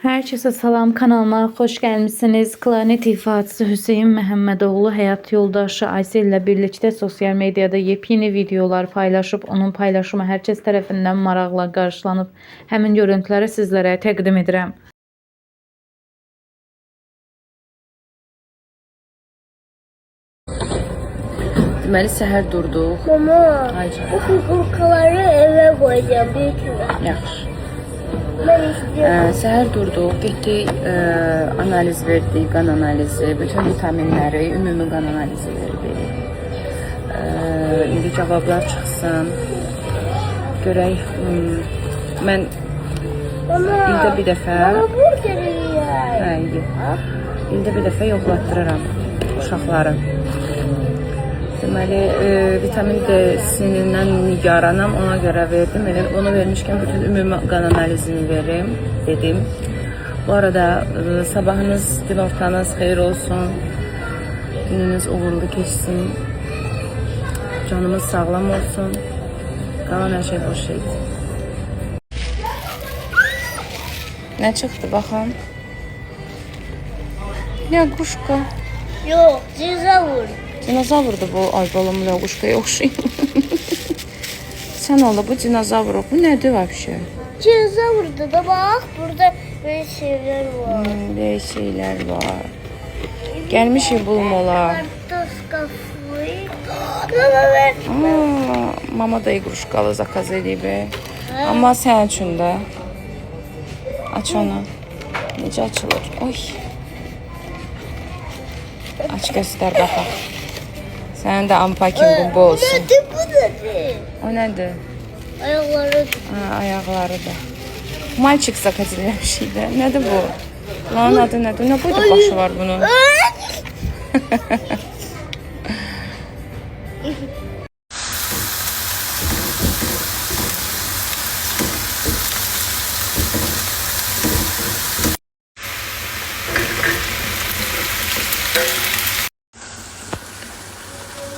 Herkese salam, kanalıma hoş gelmişsiniz. Klarnet ifaçısı Hüseyin Məhəmmədoğlu həyat yoldaşı Aysel ile birlikte sosyal medyada yepyeni videolar paylaşıp onun paylaşımı herkes tərəfindən maraqla qarşılanıb. Həmin görüntüləri sizlərə təqdim edirəm. Deməli səhər durduq. Mama, Ay canım. bu kukurkaları eve koyacağım büyükler. Yaxşı. Ben istiyorum. Səhər durduq, getdik, analiz verdik, qan analizi, bütün vitaminləri, ümumi qan analizi verdik. İndi cavablar çıxsın. Görək, mən Mama, ildə bir dəfə, bana burgeri yer. hə, ildə bir dəfə yoxlatdıraram uşaqları. Deməli, vitamin D-sindən nigaranam, ona görə verdim. Elə onu vermişkən bütün ümumi qan analizini verim, dedim. Bu arada sabahınız, günortanız xeyir olsun. Gününüz uğurlu keçsin. Canımız sağlam olsun. Qalan hər şey boş şeydir. Nə çıxdı, baxın. Ya, quşqa. Yok, dinozavr. Dinozavurdu bu, ay balam ya quşqaya oxşayır. Sən Allah, bu dinozavr, bu nədir vəbşə? Dinozavr da bak, burada böyle şeyler var. Belə şeylər var. Gəlmişik bulmola. Kartoskafı. Mama ver. Mama da iqruşqalı zakaz edib. Amma sənin üçün də. Aç onu. Necə açılır? Oy. Aç göstər baxaq. Sənin də unpacking bu olsun. Nedir bu nedir? O nədir? Ayakları. Ayaqları da. Malçik zakaz eləmişik də. Nədir bu? Lan adı nədir? Nə boyda başı var bunun?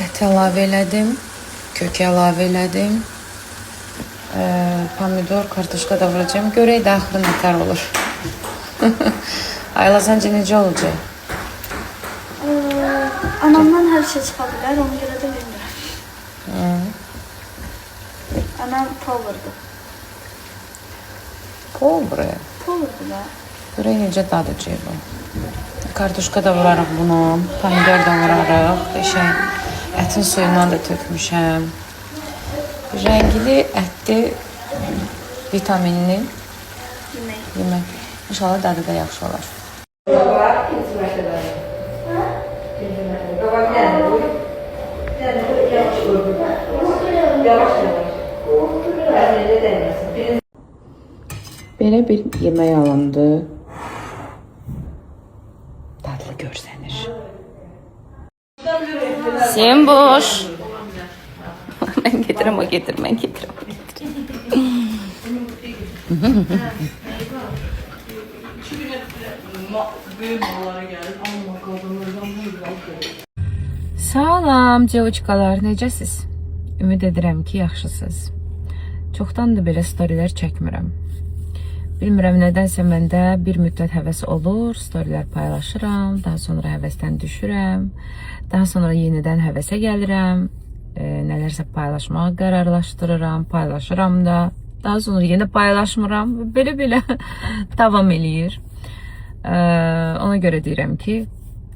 Et əlavə elədim. Kök əlavə elədim. Pomidor, kartuşka da vuracağım. Görək də axırı nətər olur. Ayla, səncə necə olacaq? Anamdan her şey çıkabilir, ona göre de bilmiyorum. Anam power'dı. Pol buraya. Power'dı da. Görək necə dadacaq bu. Kartuşka da vurarıq bunu. Pomidor da vurarıq. Ətin suyundan da tökmüşəm. Rəngli, ətli, vitaminli yemək. İnşallah dadı da yaxşı olar. Belə bir yemək alındı. Dadlı görsənir. Sen boş. Ben getirəm, o getir, mən getirəm. Salam, девочкаlar, necəsiz? Ümid edirəm ki, yaxşısınız. Çoxdandır belə storylər çəkmirəm. Bilmirəm, nədənsə məndə bir müddət həvəs olur, storylər paylaşıram, daha sonra həvəsdən düşürəm, daha sonra yenidən həvəsə gəlirəm, nələrsə paylaşmağa qərarlaşdırıram, paylaşıram da, daha sonra yenə paylaşmıram, belə davam eləyir. Ona görə deyirəm ki,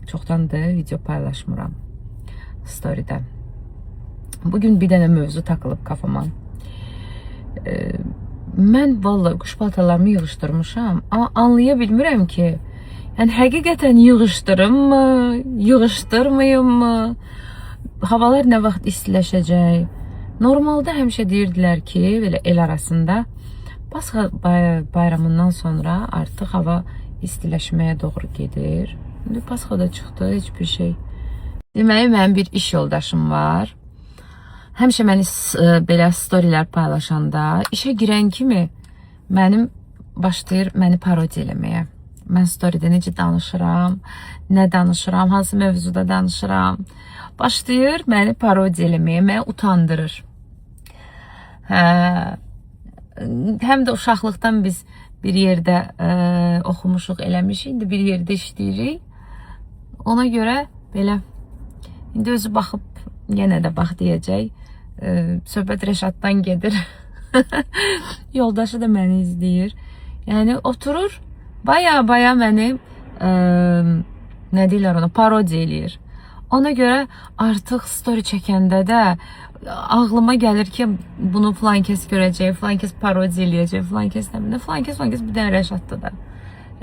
çoxdandır video paylaşmıram storydə. Bugün bir dənə mövzu takılıb kafama. Mən vallahi quş paltarlarımı yığışdırmışam, amma anlaya bilmirəm ki, yəni həqiqətən yığışdırımmı, yığışdırmayımmı, havalar nə vaxt istiləşəcək. Normalda həmişə deyirdilər ki, belə el arasında Pasxa bayramından sonra artıq hava istiləşməyə doğru gedir. İndi Pasxa da çıxdı, heç bir şey. Deməli, mənim bir iş yoldaşım var. Həmişə məni belə storylər paylaşanda, işə girən kimi başlayır məni parodiya eləməyə. Mən storydə necə danışıram, nə danışıram, hansı mövzuda danışıram. Başlayır məni parodiya eləməyə, məni utandırır. Həm də uşaqlıqdan biz bir yerdə oxumuşuq, eləmişik. İndi bir yerdə işləyirik. Ona görə belə indi özü baxıb yenə də bax deyəcək. Söhbət Rəşaddan gedir. Yoldaşı da məni izləyir. Yəni oturur, baya məni nə deyirlər ona, parodiya eləyir. Ona görə artıq story çəkəndə də ağlıma gəlir ki, bunu filan kəs görəcək, filan kəs parodiya eləyəcək, filan kəs nə bilir, filan kəs bir dənə Rəşaddır da.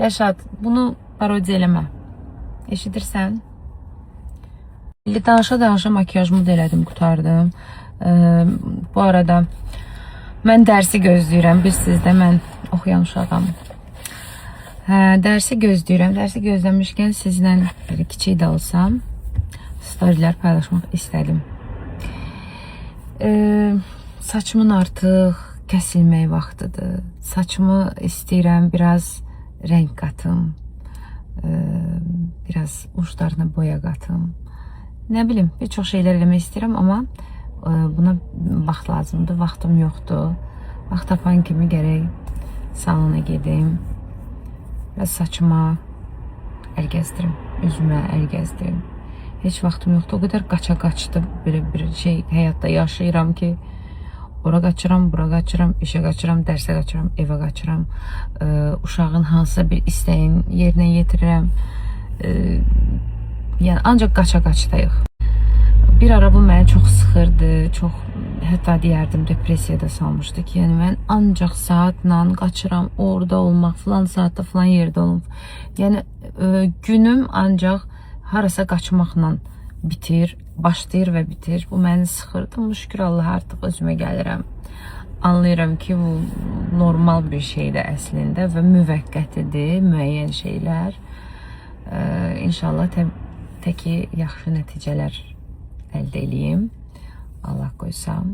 Rəşad, bunu parodiya eləmə. Eşidirsən? Danışa makyajımı da elədim, qutardım. Bu arada mən dərsi gözləyirəm. Bilirsiniz də mən oxuyan uşağam. Dərsi gözləyirəm. Dərsi gözləmişkən sizlə belə kiçik də olsam storylər paylaşmaq istədim. Saçımın artıq kəsilmək vaxtıdır. Saçımı istəyirəm biraz rəng qatım. Biraz uçlarına boya qatım. Nə bilim, bir çox şeylər eləmək istəyirəm, amma buna vaxt lazımdır. Vaxtım yoxdur. Vaxt tapan kimi gərək salona gedim. Biraz saçıma əl gəzdirim. Üzümə əl gəzdirim. Heç vaxtım yoxdur. O qədər qaça-qaçdı bir şey həyatda yaşayıram ki, ora qaçıram, bura qaçıram, işə qaçıram, dərsə qaçıram, evə qaçıram. Uşağın hansısa bir istəyin yerinə yetirirəm. Yəni ancaq qaça-qaçdayıq. Bir ara bu məni çox sıxırdı, çox, hətta deyərdim depressiyada salmışdı ki, yəni mən ancaq saatla qaçıram, orada olmaq, filan saatda filan yerdə olum. Yəni günüm ancaq harasa qaçmaqla bitir, başlayır və bitir. Bu məni sıxırdı. Şükür Allah artıq özümə gəlirəm. Anlayıram ki, bu normal bir şeydir əslində və müvəqqətidir, müəyyən şeylər. İnşallah təki yaxşı nəticələr əldə eləyim. Allah qoysam.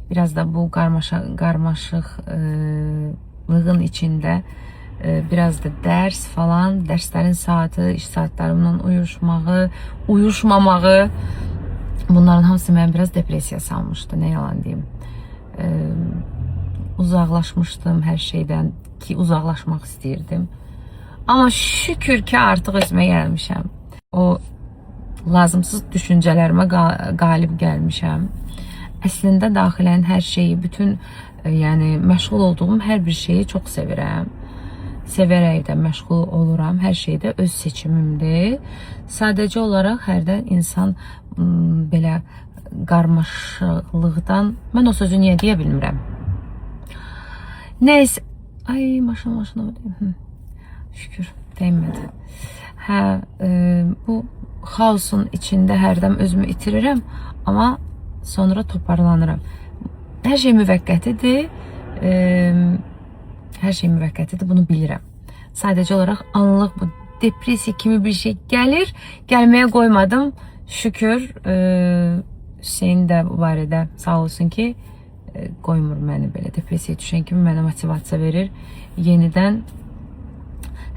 Biraz da bu qarmaşıqlığın içində biraz da dərs falan, dərslərin saatı, iş saatlarımla uyuşmamağı, bunların hamısı mən biraz depressiya salmışdı, nə yalan deyim. Uzaqlaşmışdım hər şeydən ki, uzaqlaşmaq istəyirdim. Amma şükür ki, artıq özümə gəlmişəm. O lazımsız düşüncələrimə qalib gəlmişəm. Əslində daxilən hər şeyi, bütün yəni məşğul olduğum hər bir şeyi çox sevirəm. Sevərək də məşğul oluram. Hər şey də öz seçimimdir. Sadəcə olaraq hərdən insan belə qarmaşıqlıqdan, mən o sözü niyə deyə bilmirəm. Nəysə, ay maşına deyim. Şükür, dəymədi. Bu xaosun içində hərdən özümü itirirəm, amma sonra toparlanıram. Hər şey müvəqqətidir. Hər şey müvəqqətidir, bunu bilirəm. Sadəcə olaraq anlıq bu depressiya kimi bir şey gəlir. Gəlməyə qoymadım. Şükür, Hüseyin də bu barədə sağ olsun ki, qoymur məni belə depressiyaya düşən kimi mənə motivasiya verir. Yenidən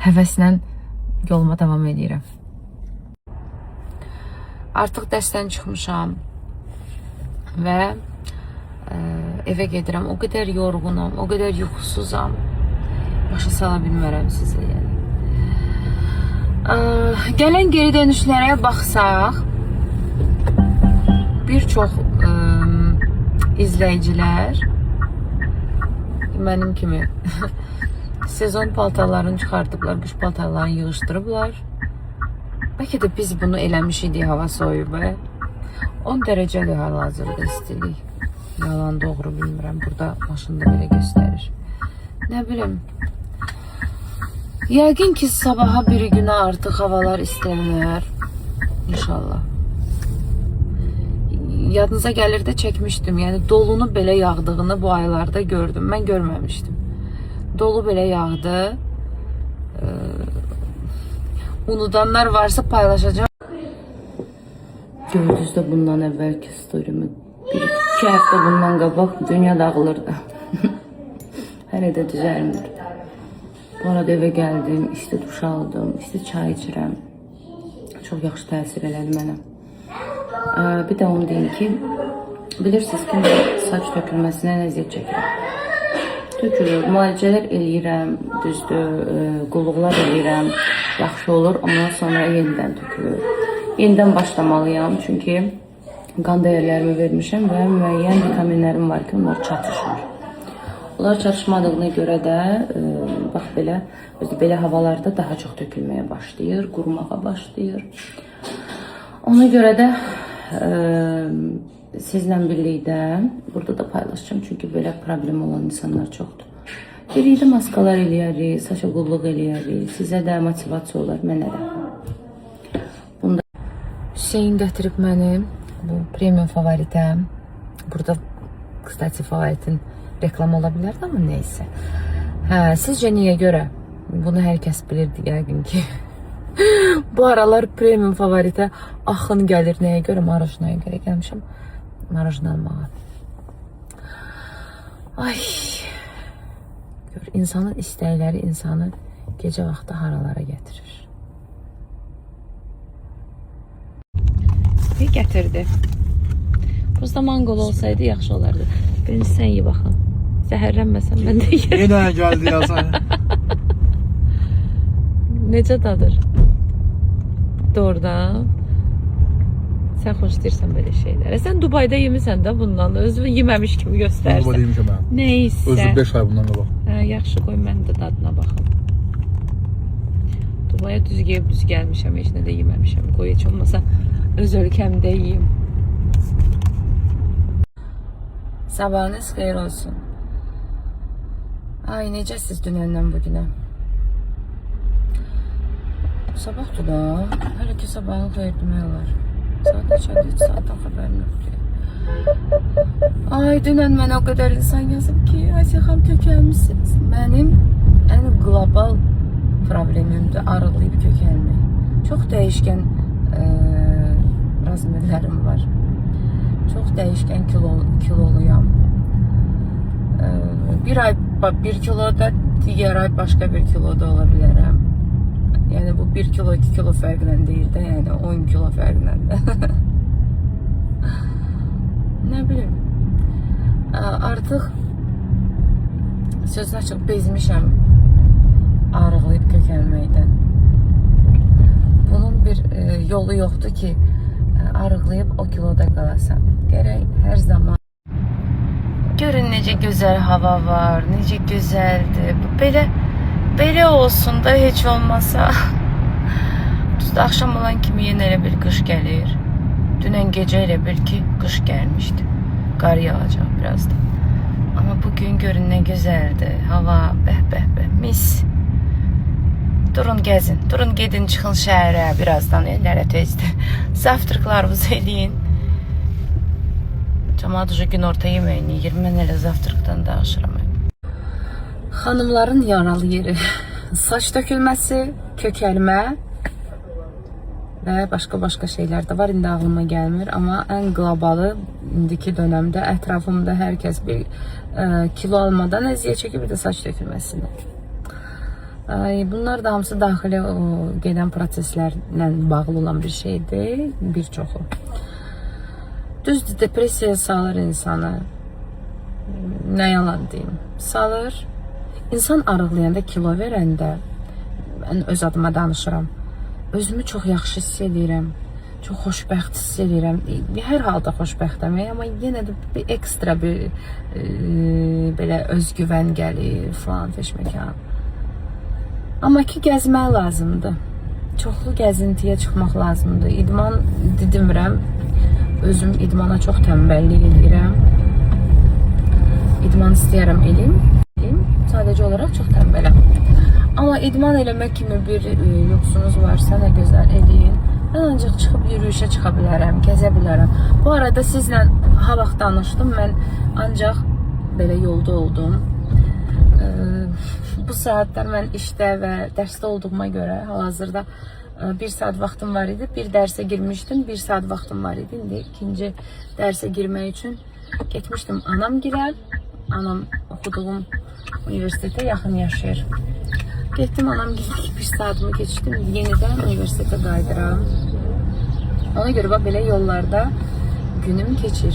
həvəslə yoluma davam edirəm. Artıq dərsdən çıxmışam və evə gedirəm. O qədər yorğunam, o qədər yuxusuzam. Başa sala bilmərəm sizə. Gələn geri dönüşlərə baxsaq, bir çox izləyicilər mənim kimi sezon paltarlarını çıxardıblar, qış paltarlarını yığışdırıblar. Bəlkə də biz bunu eləmişik deyə hava soyub. 10 dərəcədir hal-hazırda istilik. Yalan doğru bilmirəm. Burada maşında belə göstərir. Nə bilim. Yəqin ki, sabaha bir günə artıq havalar istənilər. İnşallah. Yadınıza gəlir də çəkmişdim. Yəni dolunu belə yağdığını bu aylarda gördüm. Mən görməmişdim. Dolu belə yağdı. Unudanlar varsa paylaşacağım. Gördünüz də bundan əvvəlki storimi. 1-2 həftə bundan qabaq dünya dağılırdı. Hələ də düzəlmir. Bu arada evə gəldim, isti duş aldım, isti çay içirəm. Çox yaxşı təsir elədi mənə. Bir də onu deyim ki, bilirsiniz ki, saç tökülməsindən əziyyət çəkirəm. tökülür. Müalicələr eləyirəm, düzdür, qulluqlar eləyirəm, yaxşı olur. Ondan sonra yenidən tökülür. Yenidən başlamalıyam, çünki qan dəyərlərimi vermişəm və müəyyən vitaminlərim var ki, onlar çatışmır. Onlar çatışmadığına görə də bax belə havalarda daha çox tökülməyə başlayır, qurumağa başlayır. Ona görə də sizlə birlikdə burada da paylaşacağım, çünki belə problem olan insanlar çoxdur. Birlikdə maskalar eləyərik, saça qulluq eləyərik, sizə də motivasiya olar, mənə də. Bunda Hüseyin gətirib mənim bu premium favoritəm. Burada, kstati, favoritin reklam ola bilərdi, amma neysə. Hə, sizcə niyə görə? Bunu hər kəs bilirdi yəqin ki. Bu aralar premium favoritə axın gəlir. Nəyə görə? Marojnaya görə gəlmişəm. Marojna almağa. Ay. Gör, insanın istəkləri insanı gecə vaxtı haralara gətirir. Bir gətirdi. Buzda manqol olsaydı yaxşı olardı. Birinci sən ye baxın. Zəhərlənməsən mən də yerim. Yenə gəldi ya sən. Necə dadır? Doğrudan. Sən xoşlayırsan belə şeylərə. Sən Dubayda yemisən də bundan. Özünü yeməmiş kimi göstərsən. Dubayda yemişəm mən. Neysə. Özü 5 ay bundan qabaq. Hə, yaxşı, qoy mən də dadına baxım. Dubaya düz gəlmişəm, heç nə də yeməmişəm. Qoy heç olmasa öz ölkəmdə yeyim. Sabahınız xeyir olsun. Ay, necəsiz dünəndən bugünə? Sabahdır da. Hələ ki sabahın xeyir demək olar. Saat neçədir? Heç saatdan xəbərim yoxdur. Ay, dünən mənə o qədər insan yazıb ki, Asiya xanım kökəlmişsiniz. Mənim ən qlobal problemimdir arıqlayıb kökəlmək. Çox dəyişkən razmerlərim var. Çox dəyişkən kiloluyam. Bir ay 1 kiloda, digər ay başqa bir kiloda ola bilərəm. Yəni bu 1 kilo 2 kilo fərqlə deyil də, yəni 10 kilo fərqlə də. Nə bilim. Artıq sözün açıq bezmişəm arıqlayıb kökəlməkdən. Bunun bir yolu yoxdur ki, arıqlayıb o kiloda qalasan. Gərək hər zaman. Görün necə gözəl hava var, necə gözəldir. Belə olsun da heç olmasa. Düzdür, axşam olan kimi yenə elə bir qış gəlir. Dünən gecə elə bil ki, qış gəlmişdi. Qar yağacaq birazdan. Amma bugün görün nə gözəldir. Hava bəh, mis. Durun gəzin, durun gedin çıxın şəhərə birazdan, ellərə tezdir. Zavtırqlarınızı eləyin. Cəmaat gün orta yeməyini yiyir, mən elə zavtırqdan danışıram. Xanımların yaralı yeri. Saç tökülməsi, kökəlmə və başqa şeylər də var. İndi ağlıma gəlmir, amma ən qlobalı indiki dönəmdə ətrafımda hər kəs bir kilo almadan əziyyət çəkir, bir də saç tökülməsini. Bunlar da hamısı daxili gedən proseslərlə bağlı olan bir şeydir, bir çoxu. Düzdür, depressiyaya salır insanı. Nə yalan deyim, salır. İnsan arıqlayanda, kilo verəndə, mən öz adıma danışıram, özümü çox yaxşı hiss edirəm, çox xoşbəxt hiss edirəm. Hər halda xoşbəxtəm, amma yenə də bir ekstra bir belə özgüvən gəlir falan feşməkan. Amma ki, gəzmək lazımdır. Çoxlu gəzintiyə çıxmaq lazımdır. İdman demirəm, özüm idmana çox təmbəllik edirəm. İdman istəyərəm eləyim. Sadəcə olaraq çox təmbələm. Amma idman eləmək kimi bir lüksünüz varsa, nə gözəl eləyin. Mən ancaq çıxıb yürüyüşə çıxa bilərəm, gəzə bilərəm. Bu arada sizlə ha vaxt danışdım, mən ancaq belə yolda oldum. Bu saatlar mən işdə və dərsdə olduğuma görə hal-hazırda 1 saat vaxtım var idi. Bir dərsə girmişdim, 1 saat vaxtım var idi. İndi ikinci dərsə girmək üçün getmişdim anam girər. Anam oxuduğum universitetə yaxın yaşayır. Getdim anam girək, 1 saatımı keçdim. Yenidən universitetə qayıdıram. Ona görə belə yollarda günüm keçir.